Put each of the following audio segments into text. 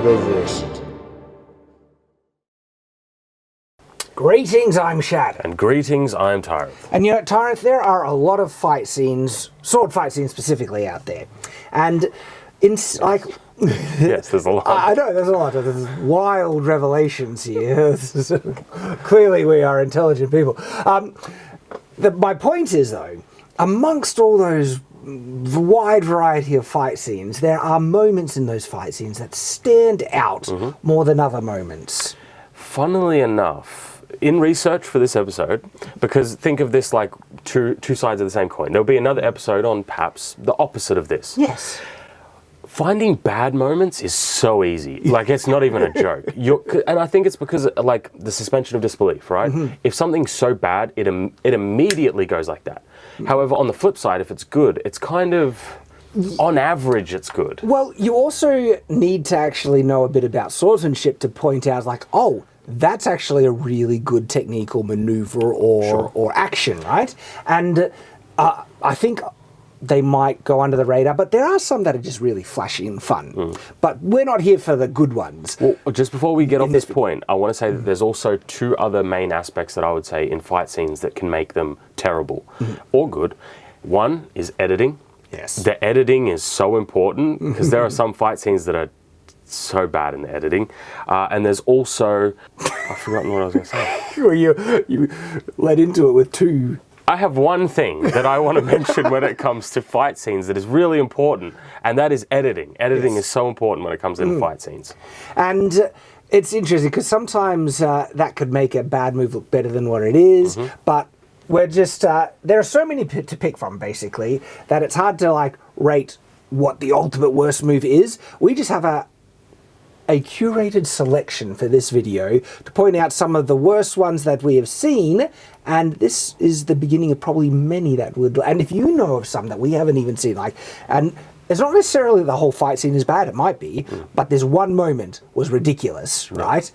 Cyberverse. Greetings, I'm Shad. And greetings, I'm Tyranth. And you know, Tyranth, there are a lot of fight scenes, sword fight scenes specifically out there. And in, like... Yes, there's a lot. I know, there's a lot. There's wild revelations here. Clearly we are intelligent people. My point is, though, amongst all those wide variety of fight scenes, there are moments in those fight scenes that stand out more than other moments. Funnily enough, in research for this episode, because think of this like two sides of the same coin, there'll be another episode on perhaps the opposite of this. Yes. Finding bad moments is so easy. Like, it's not even a joke. And I think it's because, like, the suspension of disbelief, right? If something's so bad, it immediately goes like that. However, on the flip side, if it's good, it's kind of, on average, it's good. Well, you also need to actually know a bit about swordsmanship to point out, like, oh, that's actually a really good technical maneuver or action, right? And I think they might go under the radar, but there are some that are just really flashy and fun. But we're not here for the good ones. Well, just before we get off this point, I want to say that there's also two other main aspects that I would say in fight scenes that can make them terrible or good. One is editing. Yes. The editing is so important because there are some fight scenes that are so bad in the editing. And there's also... I've forgotten what I was going to say. Well, you led into it with two... I have one thing that I want to mention when it comes to fight scenes that is really important, and that is editing. Editing is so important when it comes into fight scenes. And it's interesting because sometimes that could make a bad move look better than what it is, but we're just, there are so many to pick from, basically, that it's hard to, like, rate what the ultimate worst move is. We just have a curated selection for this video to point out some of the worst ones that we have seen, and this is the beginning of probably many that would, and if you know of some that we haven't even seen, like, and it's not necessarily the whole fight scene is bad, it might be, but this one moment was ridiculous, right?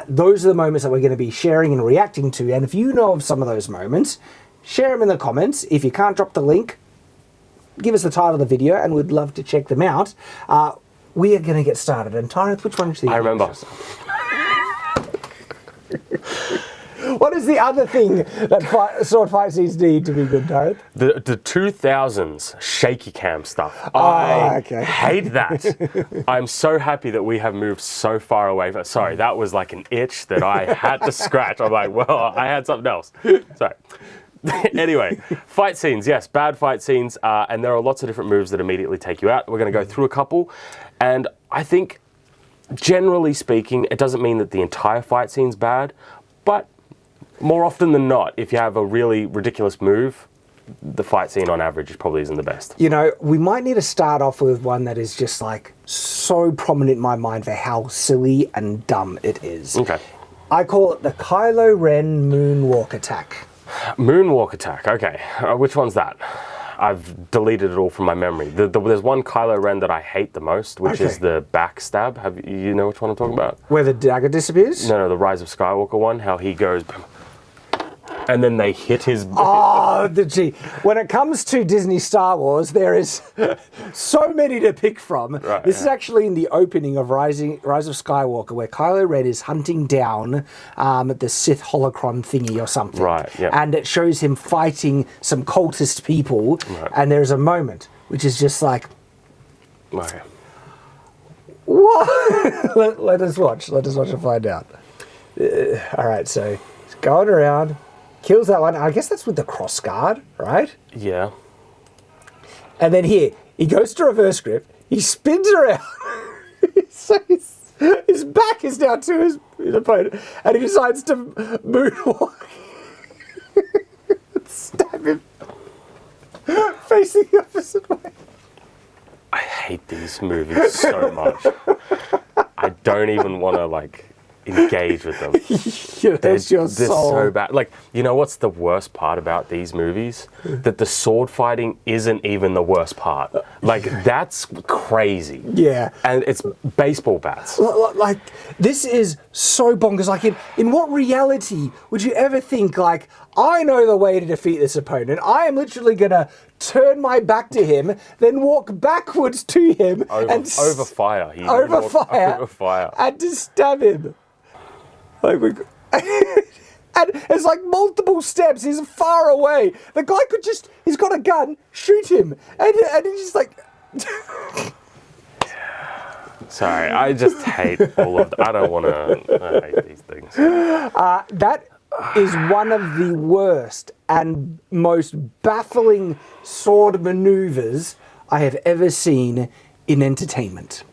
Those are the moments that we're going to be sharing and reacting to, and if you know of some of those moments, share them in the comments. If you can't drop the link, give us the title of the video and we'd love to check them out. We are going to get started. And Tyranth, which one do you think? I remember. What is the other thing that sword fight scenes need to be good, Tyranth? The 2000s shaky cam stuff. I hate that. I'm so happy that we have moved so far away. Sorry, that was like an itch that I had to scratch. I'm like, well, I had something else. Sorry. Anyway, fight scenes, yes, bad fight scenes, and there are lots of different moves that immediately take you out. We're going to go through a couple, and I think, generally speaking, it doesn't mean that the entire fight scene's bad, but more often than not, if you have a really ridiculous move, the fight scene on average probably isn't the best. You know, we might need to start off with one that is just like so prominent in my mind for how silly and dumb it is. Okay. I call it the Kylo Ren moonwalk attack. Moonwalk attack, okay. Which one's that? I've deleted it all from my memory. There's one Kylo Ren that I hate the most, which is the backstab. You know which one I'm talking about? Where the dagger disappears? No, the Rise of Skywalker one, how he goes... And then they hit his... Oh, gee. When it comes to Disney Star Wars, there is so many to pick from. Right, this is actually in the opening of Rise of Skywalker, where Kylo Ren is hunting down the Sith holocron thingy or something. Right, yeah. And it shows him fighting some cultist people, and there's a moment which is just like... Okay. What? Let us watch. Let us watch and find out. All right, so he's going around... Kills that one. I guess that's with the cross guard, right? Yeah. And then here, he goes to reverse grip. He spins around. So his back is down to his opponent. And he decides to moonwalk. Stab him. Facing the opposite way. I hate these movies so much. I don't even want to, like... engage with them. They're so bad. Like, you know what's the worst part about these movies? That the sword fighting isn't even the worst part. Like, that's crazy. Yeah. And it's baseball bats. Like, this is so bonkers. Like, in what reality would you ever think, like, I know the way to defeat this opponent. I am literally going to turn my back to him, then walk backwards to him over fire. Over fire. And to stab him. Like and it's like multiple steps. He's far away. The guy could he's got a gun, shoot him. And he's just like... Sorry, I just hate all of I don't want to... I hate these things. That is one of the worst and most baffling sword maneuvers I have ever seen in entertainment.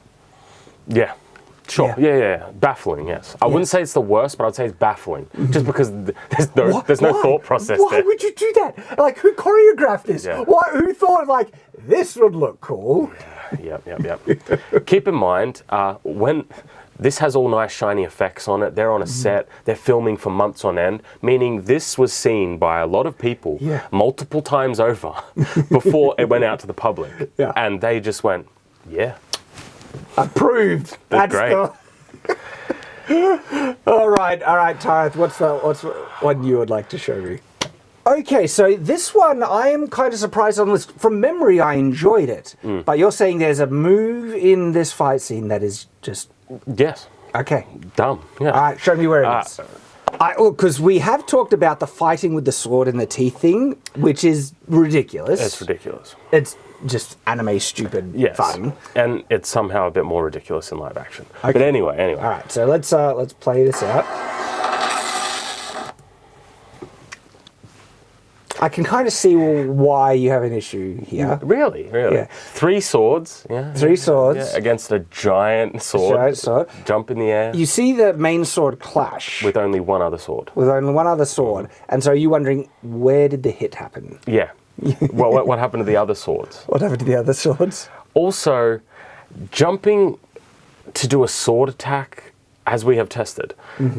Yeah. Sure. Yeah. Baffling. Yes. I wouldn't say it's the worst, but I'd say it's baffling, just because there's no thought process Why there. Why would you do that? Like, who choreographed this? Yeah. Who thought like this would look cool? Yep. Keep in mind when this has all nice shiny effects on it. They're on a set. They're filming for months on end, meaning this was seen by a lot of people multiple times over before it went out to the public, and they just went, yeah. Approved. That's great. All right, Tyranth. What's one you would like to show me? Okay, so this one I am kind of surprised on this. From memory, I enjoyed it, but you're saying there's a move in this fight scene that is just yes. Okay. Dumb. Yeah. All right, show me where it is. Because we have talked about the fighting with the sword and the teeth thing, which is ridiculous. It's ridiculous. It's just anime stupid fun. And it's somehow a bit more ridiculous in live action. Okay. But anyway. All right, so let's play this out. I can kind of see why you have an issue here. Really? Yeah. 3 swords. Yeah. 3 swords. Yeah, against a giant sword. Jump in the air. You see the main sword clash. With only one other sword. And so you're wondering, where did the hit happen? Yeah. Well, what happened to the other swords? What happened to the other swords? Also, jumping to do a sword attack, as we have tested,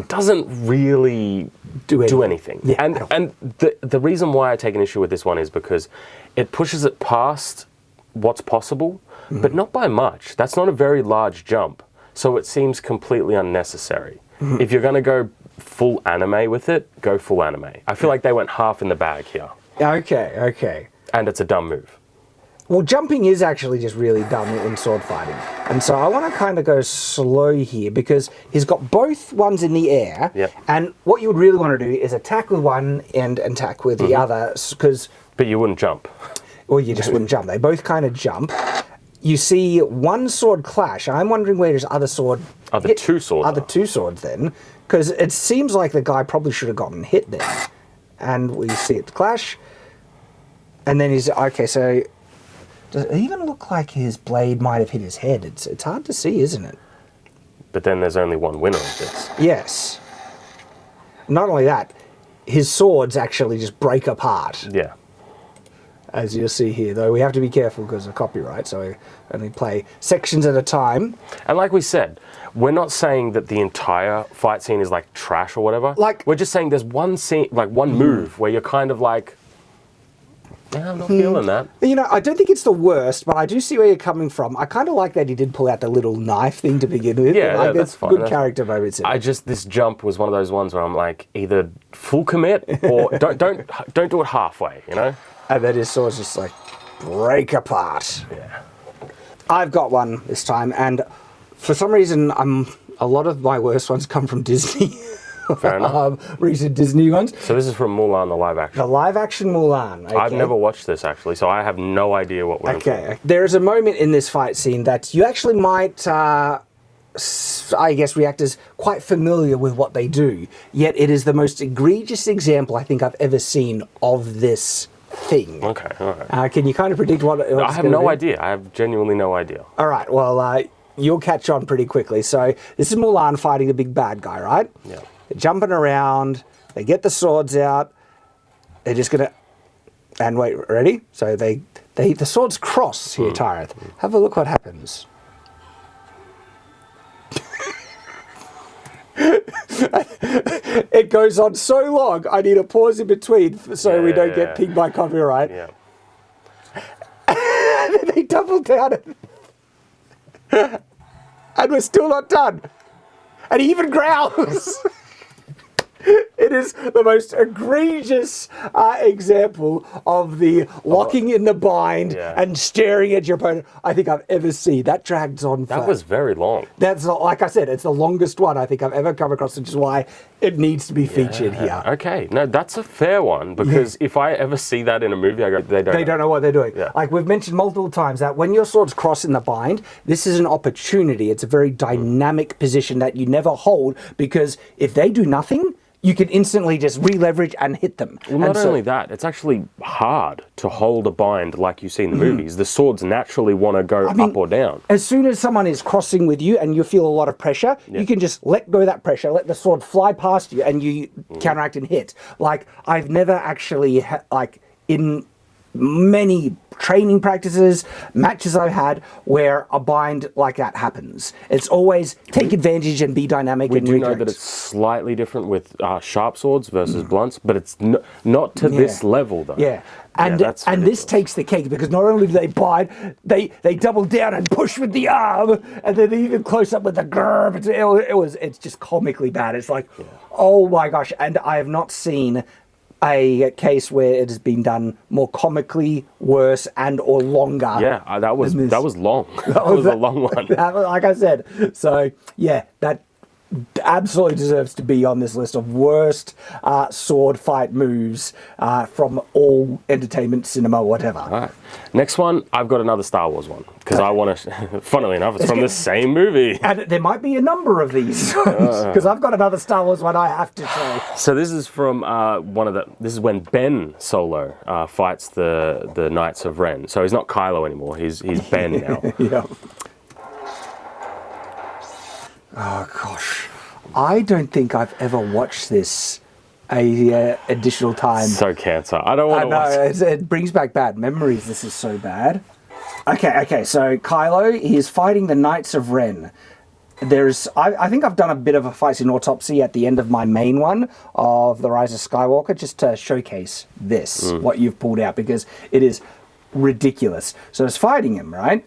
doesn't really do anything. Yeah, and the reason why I take an issue with this one is because it pushes it past what's possible, but not by much. That's not a very large jump, so it seems completely unnecessary. If you're going to go full anime with it, go full anime. I feel like they went half in the bag here. Okay. And it's a dumb move. Well, jumping is actually just really dumb in sword fighting. And so I want to kind of go slow here because he's got both ones in the air. Yep. And what you would really want to do is attack with one and attack with the other. But you wouldn't jump. Or you just wouldn't jump. They both kind of jump. You see one sword clash. I'm wondering where his other sword... Other two swords then. Because it seems like the guy probably should have gotten hit there. And we see it clash. And then he's... Okay, so... Does it even look like his blade might have hit his head? It's hard to see, isn't it? But then there's only one winner of this. Yes. Not only that, his swords actually just break apart. Yeah. As you'll see here, though we have to be careful because of copyright, so we only play sections at a time. And like we said, we're not saying that the entire fight scene is like trash or whatever. We're just saying there's one scene, like one move where you're kind of like, yeah, I'm not feeling that. You know, I don't think it's the worst, but I do see where you're coming from. I kind of like that he did pull out the little knife thing to begin with. Yeah, that's fine. Good character moments. This jump was one of those ones where I'm like, either full commit or don't do it halfway, you know? And then his swords just like break apart. Yeah. I've got one this time, and for some reason, a lot of my worst ones come from Disney. Fair enough. Recent Disney ones. So this is from Mulan, the live action. The live action Mulan. Okay. I've never watched this actually, so I have no idea what we're in for. There is a moment in this fight scene that you actually might, I guess, react as quite familiar with what they do. Yet it is the most egregious example I think I've ever seen of this thing. Okay, all right. Can you kind of predict what I have no idea. I have genuinely no idea. All right, well, you'll catch on pretty quickly. So this is Mulan fighting the big bad guy, right? Yeah. They're jumping around. They get the swords out. They're just going to... And wait, ready? So the swords cross here, Tyranth. Have a look what happens. It goes on so long, I need a pause in between so we don't get pinged by copyright. Yeah. And then they double down and we're still not done. And he even growls. It is the most egregious example of the locking in the bind and staring at your opponent I think I've ever seen. That drags on. That was very long. That's like I said, it's the longest one I think I've ever come across, which is why it needs to be featured here. Okay, no, that's a fair one, because if I ever see that in a movie, I go, they don't know what they're doing. Yeah. Like we've mentioned multiple times that when your swords cross in the bind, this is an opportunity. It's a very dynamic position that you never hold, because if they do nothing, you can instantly just re-leverage and hit them. Well, not only that, it's actually hard to hold a bind like you see in the movies. The swords naturally want to go up or down. As soon as someone is crossing with you and you feel a lot of pressure, you can just let go of that pressure, let the sword fly past you, and you counteract and hit. Like, I've never actually, in many training practices, matches I've had where a bind like that happens. It's always take advantage and be dynamic. We and do redirect. know that it's slightly different with sharp swords versus blunts, but it's not to this level though. Yeah. And this takes the cake, because not only do they bind, they double down and push with the arm, and then even close up with the grab. It's just comically bad. It's like, oh my gosh! And I have not seen a case where it has been done more comically worse and or longer. Yeah, that was long. That was a long one. Like I said, so yeah, that absolutely deserves to be on this list of worst sword fight moves from all entertainment, cinema, whatever. All right. Next one, I've got another Star Wars one, because I want to, funnily enough, it's from the same movie. And there might be a number of these, because I've got another Star Wars one I have to say. So this is from this is when Ben Solo fights the Knights of Ren. So he's not Kylo anymore, he's Ben now. Yeah. Oh gosh, I don't think I've ever watched this additional time. So cancer. I don't want to watch it. It brings back bad memories. This is so bad. Okay. So Kylo, he is fighting the Knights of Ren. I think I've done a bit of a fight in autopsy at the end of my main one of The Rise of Skywalker, just to showcase this, what you've pulled out, because it is ridiculous. So it's fighting him, right?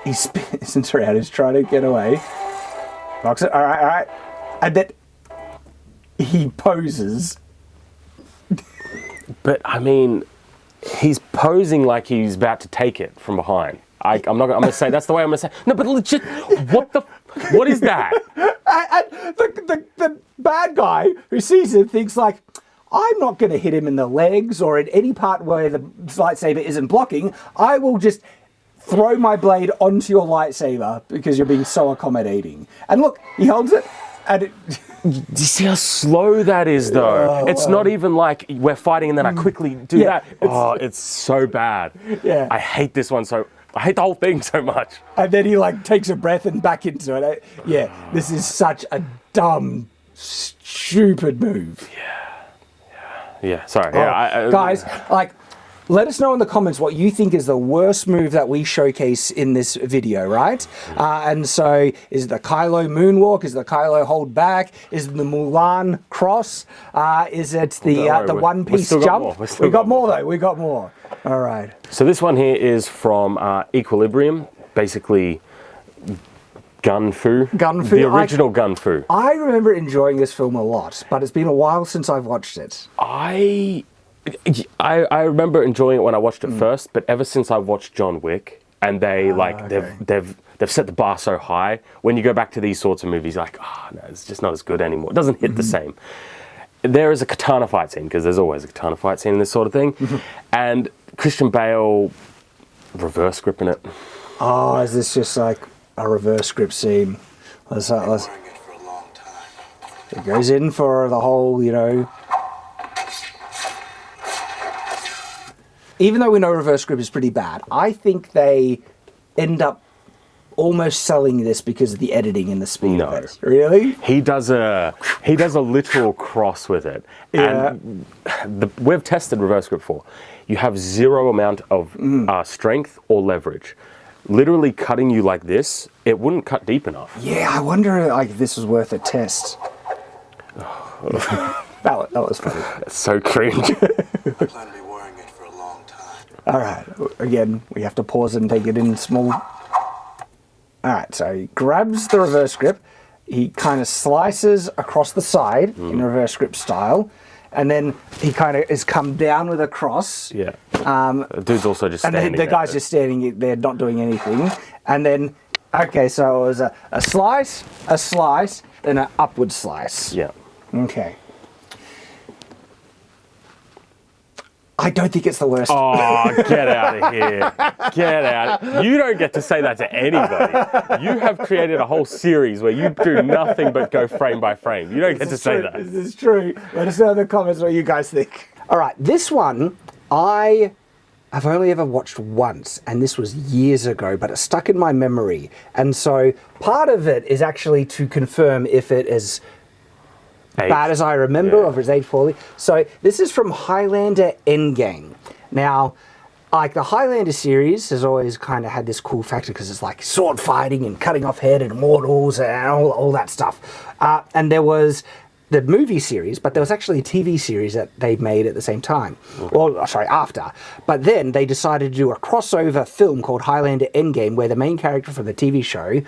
He spins around, he's trying to get away. Box it, all right. And then he poses. But I mean, he's posing like he's about to take it from behind. I'm going to say that's the way I'm going to say. No, but legit, what is that? And the bad guy who sees it thinks like, I'm not going to hit him in the legs or in any part where the lightsaber isn't blocking. I will just throw my blade onto your lightsaber because you're being so accommodating. And look, he holds it, and it... Do you see how slow that is, though? It's not even like we're fighting and then I quickly do that. It's so bad. Yeah. I hate this one I hate the whole thing so much. And then he takes a breath and back into it. This is such a dumb, stupid move. Yeah. Sorry. Guys, let us know in the comments what you think is the worst move that we showcase in this video, right? And so, is it the Kylo moonwalk? Is it the Kylo hold back? Is it the Mulan cross? Is it the One Piece jump? We got more though. We got more. All right. So this one here is from Equilibrium, basically Gun Fu. The original Gun Fu. I remember enjoying this film a lot, but it's been a while since I've watched it. I remember enjoying it when I watched it first, but ever since I watched John Wick, and they've set the bar so high, when you go back to these sorts of movies, no, it's just not as good anymore. It doesn't hit the same. There is a katana fight scene, because there's always a katana fight scene in this sort of thing, and Christian Bale reverse gripping it. Oh, is this just like a reverse grip scene? It goes in for the whole, Even though we know reverse grip is pretty bad, I think they end up almost selling this because of the editing and the speed of it. Really? He does a literal cross with it. Yeah. And we've tested reverse grip before. You have zero amount of strength or leverage. Literally cutting you like this, it wouldn't cut deep enough. Yeah, I wonder if this was worth a test. that was funny. It's so cringe. I plan to be wearing it for a long time. All right. Again, we have to pause and take it in small. All right. So he grabs the reverse grip, he kind of slices across the side in reverse grip style, and then he kind of is come down with a cross. Yeah. The dude's also just standing And the guy's just standing there, not doing anything. And then, okay, so it was a slice, then an upward slice. Yeah. Okay. I don't think it's the worst. Oh, get out of here. Get out. You don't get to say that to anybody. You have created a whole series where you do nothing but go frame by frame. You don't get to say that. This is true. Let us know in the comments what you guys think. All right, this one I have only ever watched once, and this was years ago, but it stuck in my memory. And so part of it is actually to confirm if it is bad as I remember, or if it's aged poorly. So this is from Highlander Endgame. Now, like the Highlander series has always kind of had this cool factor because it's like sword fighting and cutting off head and immortals and all that stuff. And there was the movie series, but there was actually a TV series that they made at the same time. Well, sorry, after. But then they decided to do a crossover film called Highlander Endgame, where the main character from the TV show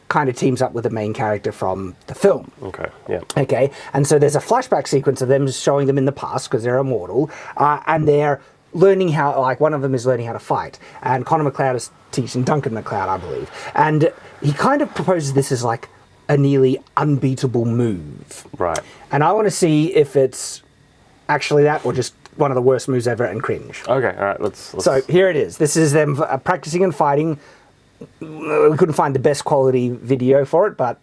kind of teams up with the main character from the film. Okay, yeah. Okay, and so there's a flashback sequence of them showing them in the past because they're immortal, and they're learning how, like one of them is learning how to fight, and Connor McLeod is teaching Duncan McLeod, I believe, and he kind of proposes this as like a nearly unbeatable move. Right. And I want to see if it's actually that or just one of the worst moves ever and cringe. Okay, all right, let's... So here it is. This is them practicing and fighting. We couldn't find the best quality video for it, but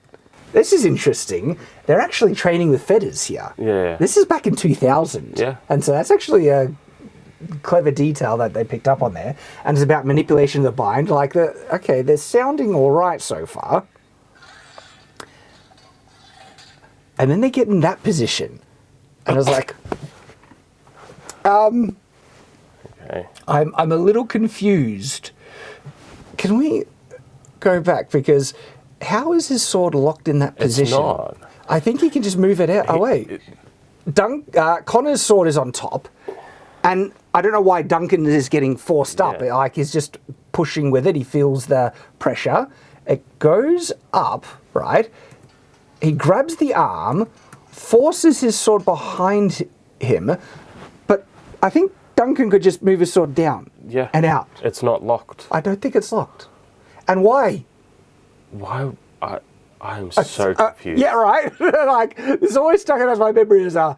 this is interesting. They're actually training with feathers here. Yeah. This is back in 2000. Yeah. And so that's actually a clever detail that they picked up on there. And it's about manipulation of the bind. Like, okay, they're sounding all right so far. And then they get in that position. And I was like, Okay. I'm a little confused. Can we go back? Because how is his sword locked in that position? It's not. I think he can just move it out. Oh, wait. Connor's sword is on top. And I don't know why Duncan is getting forced up. Yeah. Like, he's just pushing with it. He feels the pressure. It goes up, right? He grabs the arm, forces his sword behind him. But I think Duncan could just move his sword down. Yeah. And out. It's not locked. I don't think it's locked. And why? Why? I'm so confused. Yeah, right. Like, this always stuck in my memory as huh?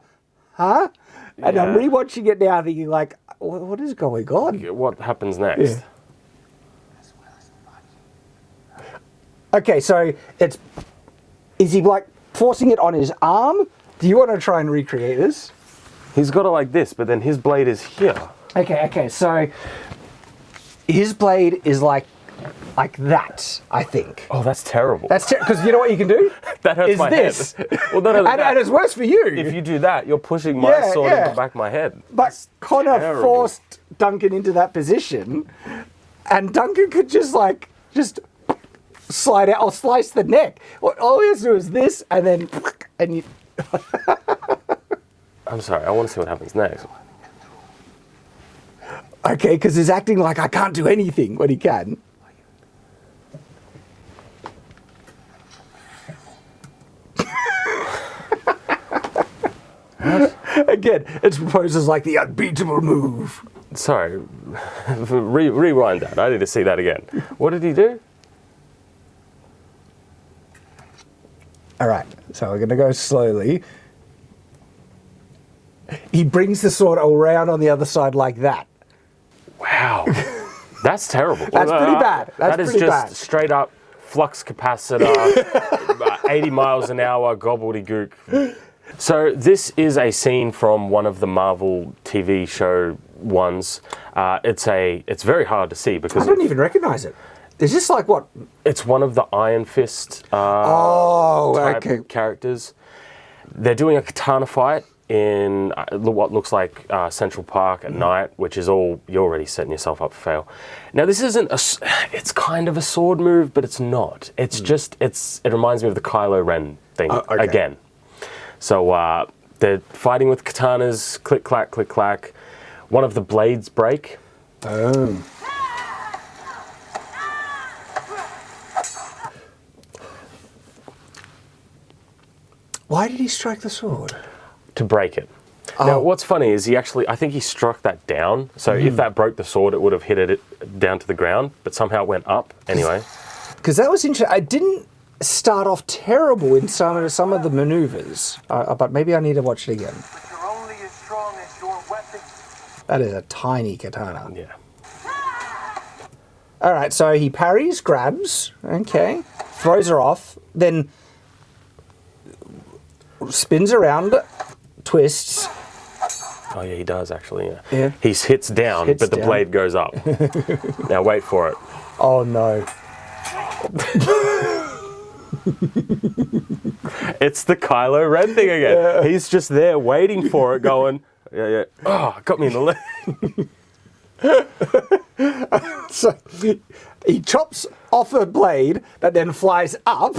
And I'm rewatching it now thinking like, what is going on? What happens next? Yeah. Okay, so is he like forcing it on his arm? Do you want to try and recreate this? He's got it like this, but then his blade is here. Okay, so his blade is like that, I think. Oh, that's terrible. That's because you know what you can do? That hurts my head. Well, not only that, and it's worse for you. if you do that, you're pushing my sword into the back of my head. But That's Connor terrible. forced Duncan into that position, and Duncan could just slide out or slice the neck. All he has to do is this, and then you. I'm sorry, I want to see what happens next. Okay, because he's acting like I can't do anything when he can. Again, it's proposed as like the unbeatable move. Sorry, rewind that. I need to see that again. What did he do? All right, so we're going to go slowly. He brings the sword around on the other side like that. Wow, that's terrible. That's pretty bad. That is just straight up flux capacitor, 80 miles an hour gobbledygook. So this is a scene from one of the Marvel TV show ones. It's very hard to see because I don't even recognize it. Is this like what? It's one of the Iron Fist type characters. They're doing a katana fight in what looks like Central Park at night, which is all, you're already setting yourself up for fail. Now this isn't it's kind of a sword move, but it's not. It's just, it reminds me of the Kylo Ren thing again. So they're fighting with katanas, click, clack, click, clack. One of the blades break. Oh. Why did he strike the sword? To break it. Now, what's funny is I think he struck that down. So if that broke the sword, it would have hit it down to the ground, but somehow it went up anyway. Because that was interesting. I didn't start off terrible in some of the maneuvers, but maybe I need to watch it again. But you're only as strong as your weapon. That is a tiny katana. Yeah. All right, so he parries, grabs, okay, throws her off, then spins around, twists. Oh yeah, he does actually. Yeah. Yeah. He hits down, but the blade goes up. Now wait for it. Oh no. It's the Kylo Ren thing again. Yeah. He's just there waiting for it, going, yeah. Oh, got me in the leg. So he chops off a blade that then flies up,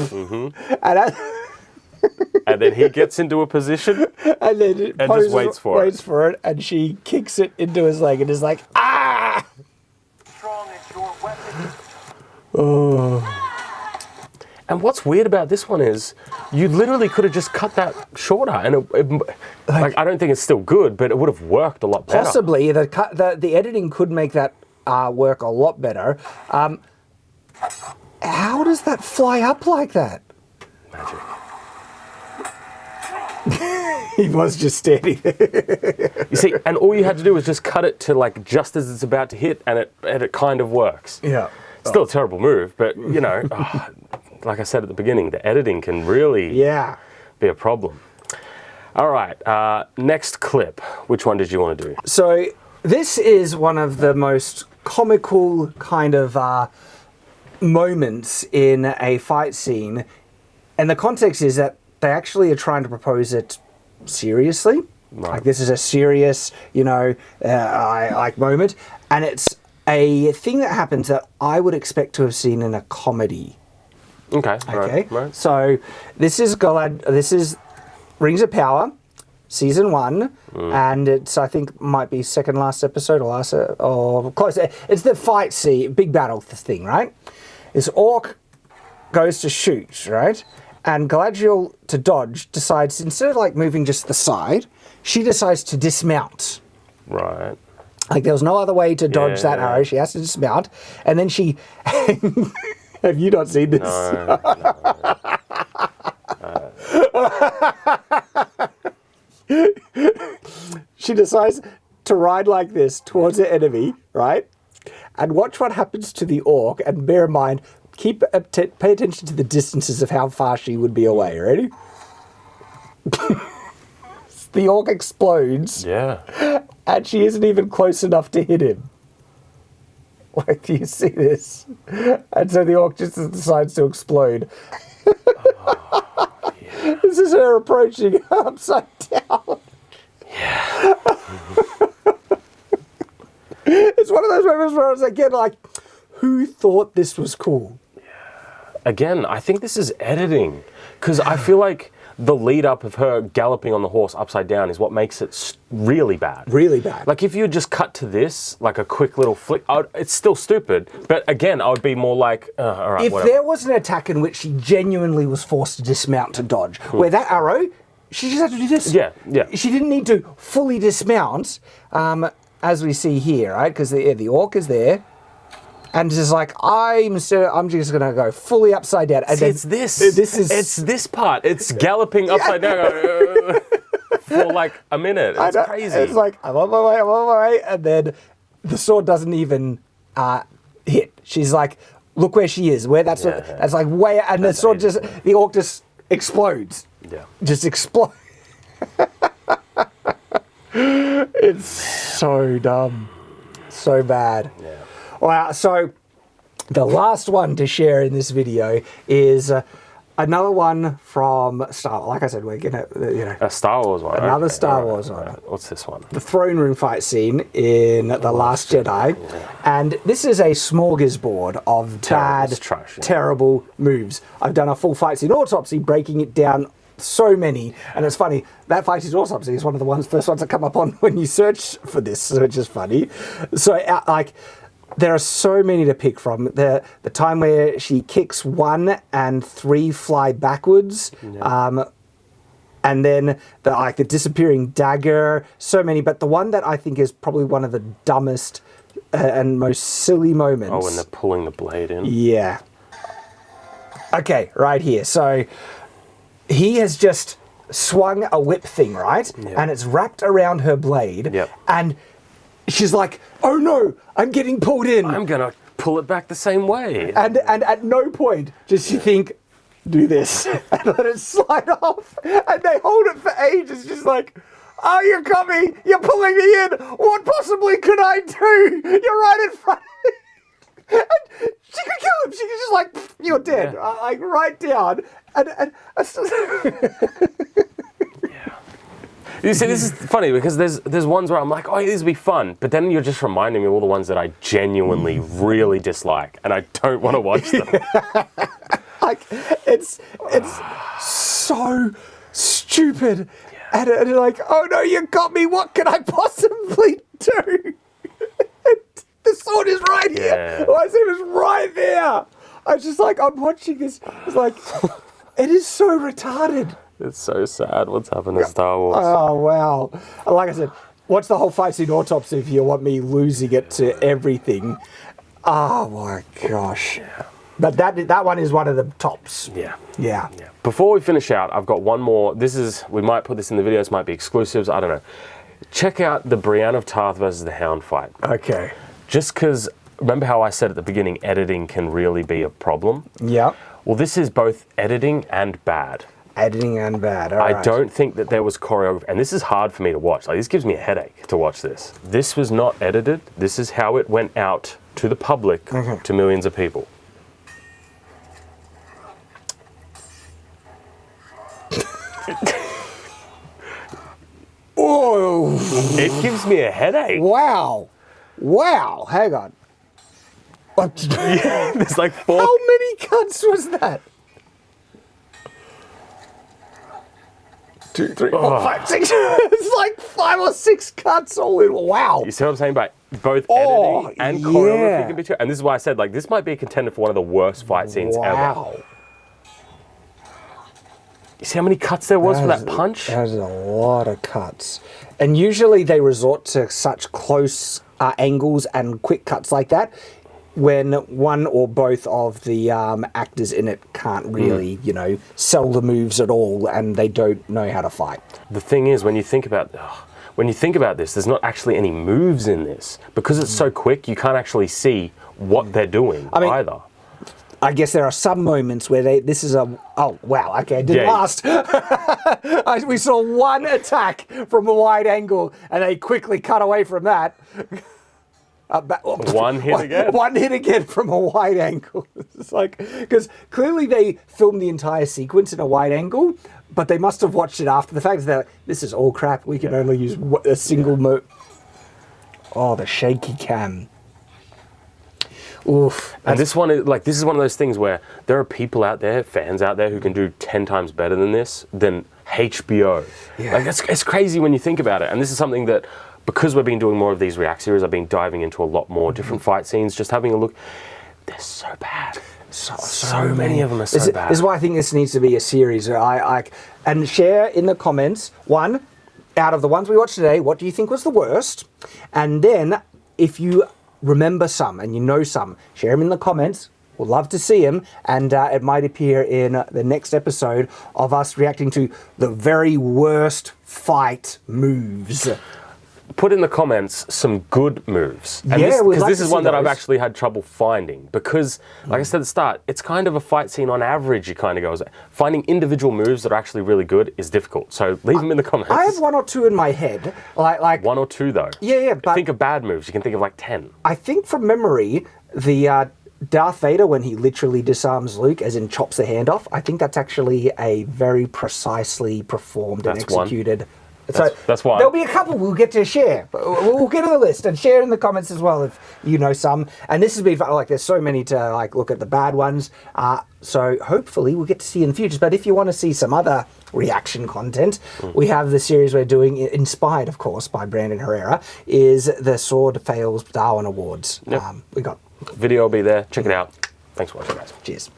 and then he gets into a position and then just waits for it, and she kicks it into his leg and is like, ah! Strong as your weapon. Oh. And what's weird about this one is you literally could have just cut that shorter, and like I don't think it's still good, but it would have worked a lot better. Possibly the editing could make that work a lot better. How does that fly up like that? Magic. He was just standing there. You see, and all you had to do was just cut it to like just as it's about to hit, and it kind of works. Yeah. Still a terrible move, but you know, like I said at the beginning, the editing can really be a problem. All right, next clip. Which one did you want to do? So this is one of the most comical kind of moments in a fight scene, and the context is that they actually are trying to propose it seriously. Right. Like this is a serious, like moment, and it's a thing that happens that I would expect to have seen in a comedy. Okay. Right. So this is Rings of Power, season 1, and it's I think might be second last episode or close. It's the fight scene, big battle thing, right? This orc goes to shoot, right? And Galadriel, to dodge, decides, instead of like moving just the side, she decides to dismount. Right. Like there was no other way to dodge that arrow. She has to dismount. And then she... Have you not seen this? No. She decides to ride like this towards the enemy, right? And watch what happens to the orc, and bear in mind, pay attention to the distances of how far she would be away. Ready? The orc explodes. Yeah. And she isn't even close enough to hit him. Like, do you see this? And so the orc just decides to explode. Yeah. This is her approaching upside down. Yeah. It's one of those moments where I was again like, who thought this was cool? Again, I think this is editing, because I feel like the lead up of her galloping on the horse upside down is what makes it really bad. Really bad. Like if you just cut to this, like a quick little flick, it's still stupid. But again, I would be more like, all right, if whatever. there was an attack in which she genuinely was forced to dismount to dodge, where that arrow, she just had to do this. Yeah. She didn't need to fully dismount, as we see here, right? Because the orc is there. And just like, I'm just going to go fully upside down. And see, it's this part. It's galloping upside down for like a minute. It's crazy. It's like, I'm on my way. And then the sword doesn't even hit. She's like, look where she is. That's like way, and the sword the orc just explodes. Yeah. Just explodes. It's so dumb. So bad. Yeah. Wow, so the last one to share in this video is another one from Star Wars. Like I said, we're gonna, a Star Wars one. Another Star Wars one. Right. What's this one? The throne room fight scene in The Last Jedi. Yeah. And this is a smorgasbord of terrible moves. I've done a full fight scene autopsy, breaking it down so many, and it's funny, that fight scene autopsy is one of the first ones that come up on when you search for this, which is funny. So there are so many to pick from. The time where she kicks 1 and 3 fly backwards. Yeah. And then the disappearing dagger, so many. But the one that I think is probably one of the dumbest and most silly moments. Oh, when they're pulling the blade in. Yeah. Okay, right here. So he has just swung a whip thing, right? Yep. And it's wrapped around her blade. Yep. And she's like, oh no, I'm getting pulled in. I'm going to pull it back the same way. And at no point does she think, do this, and let it slide off. And they hold it for ages, just like, oh, you got me, you're pulling me in. What possibly could I do? You're right in front of me. And she could kill him. She could just like, you're dead. Yeah. Like right down. And You see, this is funny because there's ones where I'm like, oh, these will be fun, but then you're just reminding me of all the ones that I genuinely really dislike, and I don't want to watch them. like it's so stupid. Yeah. And like, oh no, you got me. What can I possibly do? The sword is right here. My sword is right there. I was just like, I'm watching this. It's like, it is so retarded. It's so sad what's happened to Star Wars. Oh, wow. Like I said, watch the whole fight scene autopsy if you want me losing it to everything. Oh, my gosh. Yeah. But that one is one of the tops. Yeah. Yeah. Yeah. Before we finish out, I've got one more. We might put this in the videos, might be exclusives, I don't know. Check out the Brienne of Tarth versus the Hound fight. Okay. Just because, remember how I said at the beginning, editing can really be a problem? Yeah. Well, this is both editing and bad. Editing and bad. All I right. don't think that there was choreography, and this is hard for me to watch. Like, this gives me a headache to watch this. This was not edited. This is how it went out to the public, to millions of people. Oh! It gives me a headache. Wow. Wow. Hang on. There's like 4. How many cuts was that? 2, 3, 4, 5, 6. It's like 5 or 6 cuts all in. Wow. You see what I'm saying? By both editing and choreography can be true. And this is why I said, like, this might be a contender for one of the worst fight scenes ever. You see how many cuts there was for that punch? There's a lot of cuts. And usually they resort to such close angles and quick cuts like that when one or both of the actors in it can't really, sell the moves at all and they don't know how to fight. The thing is, when you think about this, there's not actually any moves in this. Because it's so quick, you can't actually see what they're doing either. I guess there are some moments where oh wow, okay, it didn't last. We saw one attack from a wide angle and they quickly cut away from that. One hit again. One hit again from a wide angle. It's like, because clearly they filmed the entire sequence in a wide angle, but they must have watched it after the fact. They're like, this is all crap. We can only use a single move. Oh, the shaky cam. Oof. And this is one of those things where there are people out there, fans out there, who can do 10 times better than this, than HBO. Yeah. Like, it's crazy when you think about it. And this is something that, because we've been doing more of these React series, I've been diving into a lot more different fight scenes, just having a look. They're so bad. So many of them are so bad. This is why I think this needs to be a series. And share in the comments, one, out of the ones we watched today, what do you think was the worst? And then, if you remember some and you know some, share them in the comments. We'll love to see them, and it might appear in the next episode of us reacting to the very worst fight moves. Put in the comments some good moves. And this is one that I've actually had trouble finding, because, like I said at the start, it's kind of a fight scene on average. You kind of go, finding individual moves that are actually really good is difficult. So leave them in the comments. I have one or two in my head, like 1 or 2 though. Yeah, but think of bad moves. You can think of like 10. I think from memory, the Darth Vader, when he literally disarms Luke, as in chops the hand off, I think that's actually a very precisely performed and executed. That's why. There'll be a couple we'll get to share. We'll get to the list and share in the comments as well if you know some. And this has been like, there's so many to like look at the bad ones. So hopefully we'll get to see in the future. But if you want to see some other reaction content, we have the series we're doing, inspired of course by Brandon Herrera, is the Sword Fails Darwin Awards. Yep. We got video will be there. Check it out. Thanks for watching, guys. Cheers.